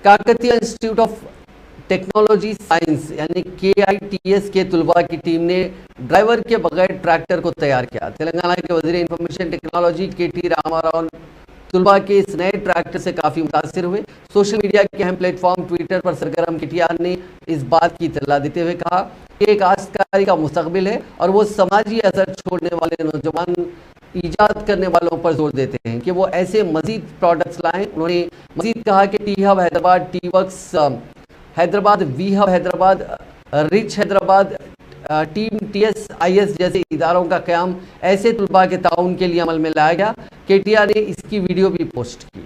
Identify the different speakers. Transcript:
Speaker 1: Kakatiya institute of technology science یعنی KITS کے طلباء کی ٹیم نے ڈرائیور کے بغیر ٹریکٹر کو تیار کیا. تلنگانہ کے وزیر information technology KT Rama Rao طلباء کے اس نئے ٹریکٹر سے کافی متاثر ہوئے. سوشل میڈیا کے اہم پلیٹ فارم ٹویٹر پر سرگرم KTR نے اس بات کی اطلاع دیتے ہوئے کہا کہ ایک کاشتکاری کا مستقبل ہے اور وہ سماجی اثر چھوڑنے والے نوجوان ایجاد کرنے والوں پر زور دیتے ہیں کہ وہ ایسے مزید پروڈکٹس لائیں. انہوں نے مزید کہا کہ T hub Hyderabad, T works Hyderabad, we hub Hyderabad, RICH Hyderabad, team TSIS جیسے اداروں کا قیام ایسے طلباء کے تعاون کے لیے عمل میں لایا گیا. KTR نے اس کی ویڈیو بھی پوسٹ کی.